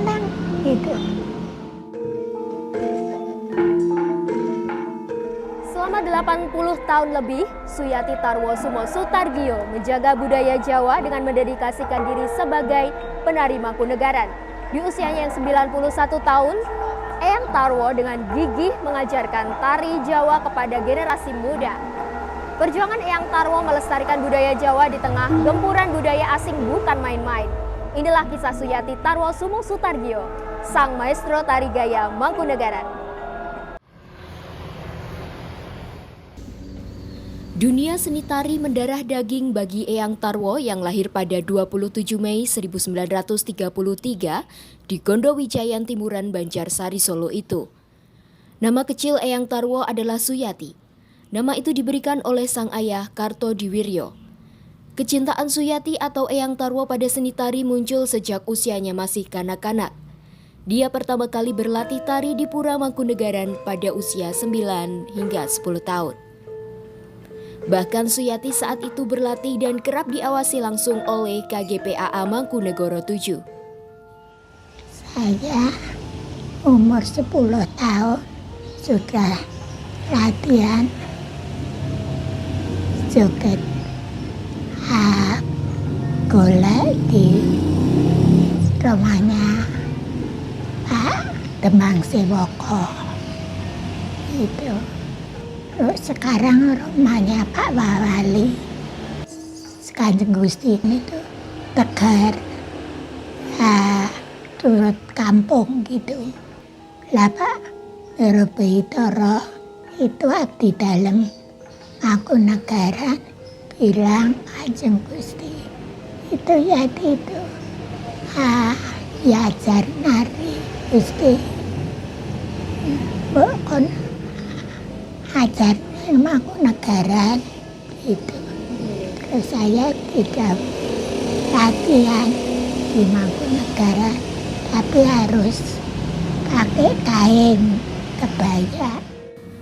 senang gitu. Selama 80 tahun lebih, Suyati Tarwosumo Sutargio menjaga budaya Jawa dengan mendedikasikan diri sebagai penari Mangkunegaran. Di usianya yang 91 tahun, Eyang Tarwo dengan gigih mengajarkan tari Jawa kepada generasi muda. Perjuangan Eyang Tarwo melestarikan budaya Jawa di tengah gempuran budaya asing bukan main-main. Inilah kisah Suyati Tarwosumo Sutargio, sang maestro tari gaya Mangkunegaran. Dunia seni tari mendarah daging bagi Eyang Tarwo yang lahir pada 27 Mei 1933 di Gondowijayan Timuran, Banjarsari, Solo itu. Nama kecil Eyang Tarwo adalah Suyati. Nama itu diberikan oleh sang ayah Kartodiwiryo. Kecintaan Suyati atau Eyang Tarwo pada seni tari muncul sejak usianya masih kanak-kanak. Dia pertama kali berlatih tari di Pura Mangkunegaran pada usia 9 hingga 10 tahun. Bahkan Suyati saat itu berlatih dan kerap diawasi langsung oleh KGPAA Mangkunegoro 7. Saya umur 10 tahun sudah latihan joget golek di rumahnya Pak Demang Sewoko itu. Terus sekarang rumahnya Pak Wali Kanjeng Gusti ini tuh Tegar, turut kampung gitu. Lah Pak Wirobehitoro itu abdi dalam Mangkunegaran bilang Kanjeng Gusti itu jadi itu yajar nari Gusti bukan ajar Mangkunegaran itu. Terus saya tidak latihan di Mangkunegaran tapi harus pakai kain kebaya.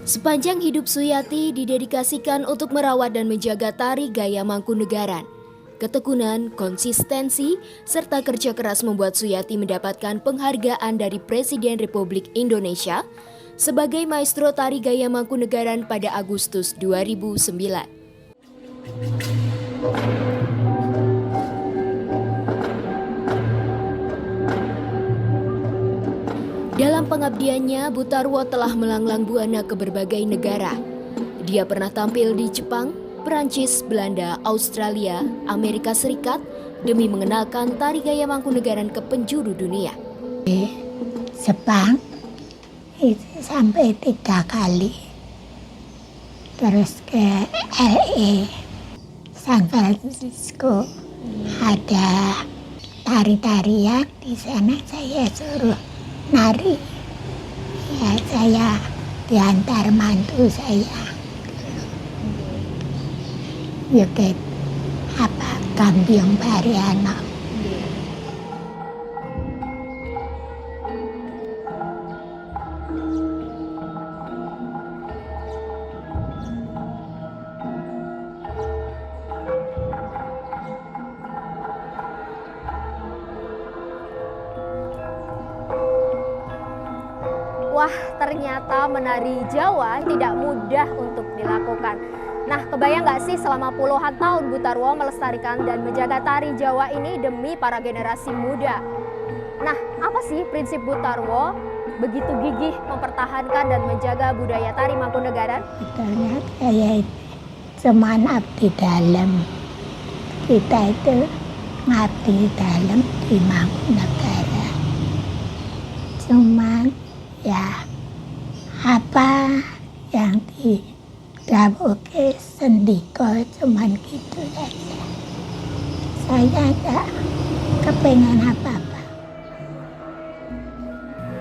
Sepanjang hidup Suyati didedikasikan untuk merawat dan menjaga tari gaya Mangkunegaran. Ketekunan, konsistensi, serta kerja keras membuat Suyati mendapatkan penghargaan dari Presiden Republik Indonesia sebagai maestro tari gaya Mangkunegaran pada Agustus 2009. Dalam pengabdiannya, Butarwo telah melanglang buana ke berbagai negara. Dia pernah tampil di Jepang, Perancis, Belanda, Australia, Amerika Serikat demi mengenalkan tari gaya Mangkunegaran ke penjuru dunia. Di Jepang itu sampai 3 kali, terus ke LA, San Francisco, ada tari-tarian di sana saya suruh nari, ya saya diantar mantu saya, joget Gambyong Pariano. Wah, ternyata menari Jawa tidak mudah untuk dilakukan. Nah, kebayang nggak sih selama puluhan tahun Butarwo melestarikan dan menjaga tari Jawa ini demi para generasi muda. Nah, apa sih prinsip Butarwo begitu gigih mempertahankan dan menjaga budaya tari Mangkunegaran? Betulnya kayak cuman abdi dalam. Kita itu ngabdi dalam di Mangkunegaran. Cuman ya apa yang didawuhke sendika cuman gitu saja. Saya enggak kepengen apa-apa.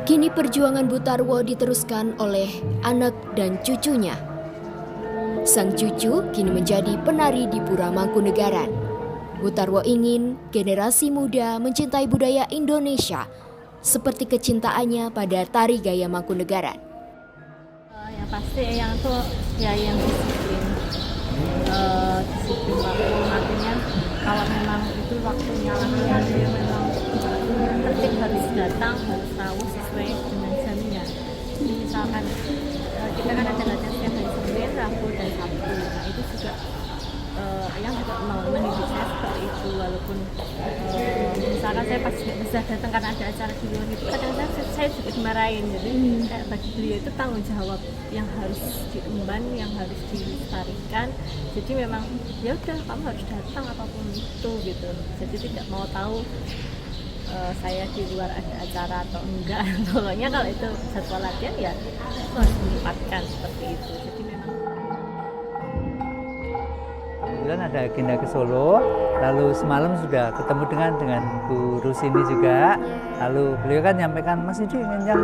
Kini perjuangan Butarwo diteruskan oleh anak dan cucunya. Sang cucu kini menjadi penari di Pura Mangkunegaran. Butarwo ingin generasi muda mencintai budaya Indonesia seperti kecintaannya pada tari gaya Mangkunegaran. Yang pasti yang tuh ya yang disiplin, disiplin waktu, artinya kalau memang itu waktunya latihan dia memang tertib, harus datang, harus tahu sesuai dengan jamnya. Jadi misalkan kita kan ada latihan setiap hari Senin, Rabu, dan Sabtu. Nah itu juga yang juga mendidik saya seperti itu, walaupun misalkan saya pas nggak bisa datang karena ada acara di luar itu, kadang-kadang saya juga dimarahin. Jadi kayak bagi beliau itu tanggung jawab yang harus diemban, yang harus dilestarikan. Jadi memang ya udah, kamu harus datang apapun itu gitu. Jadi tidak mau tahu saya di luar ada acara atau enggak. Pokoknya kalau itu jadwal latihan ya itu harus menyempatkan seperti itu. Jadi memang kebetulan ada agenda ke Solo, lalu semalam sudah ketemu dengan Bu Rusini juga. Lalu beliau kan nyampaikan, Mas Yudi ngenjang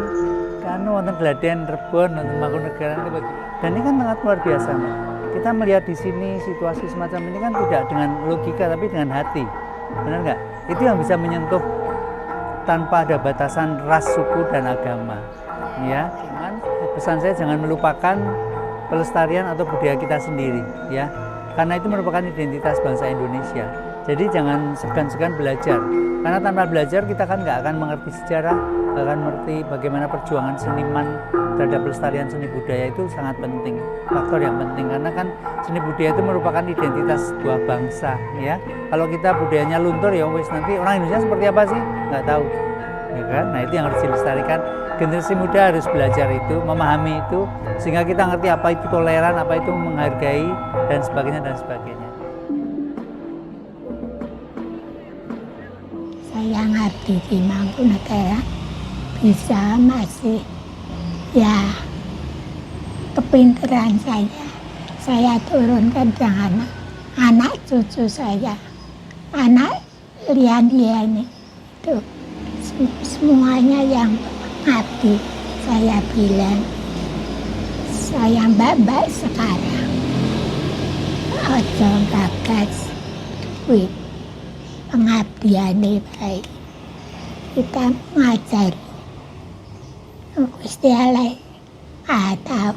kan wonten Gladen Rebon, wonten Mangkunegaran. Dan ini kan sangat luar biasa, Mas. Kita melihat di sini situasi semacam ini kan tidak dengan logika tapi dengan hati, benar nggak? Itu yang bisa menyentuh tanpa ada batasan ras, suku dan agama. Ya, cuman pesan saya jangan melupakan pelestarian atau budaya kita sendiri, ya. Karena itu merupakan identitas bangsa Indonesia. Jadi jangan segan-segan belajar. Karena tanpa belajar kita kan nggak akan mengerti sejarah, nggak akan mengerti bagaimana perjuangan seniman terhadap pelestarian seni budaya itu sangat penting. Faktor yang penting karena kan seni budaya itu merupakan identitas sebuah bangsa, ya. Kalau kita budayanya luntur ya wes nanti orang Indonesia seperti apa sih? Nggak tahu. Ya kan? Nah, itu yang harus dilestarikan. Generasi muda harus belajar itu, memahami itu, sehingga kita ngerti apa itu toleran, apa itu menghargai, dan sebagainya, dan sebagainya. Saya ngabdi di Mangkunegaran bisa masih ya kepinteran saya turunkan dengan anak cucu saya, anak lian-lian itu semuanya yang ngabdi. Saya bilang, saya mbak-mbak sekarang ojo gagas duit, pengabdiane baik. Kita ngajar Gusti Allah tahu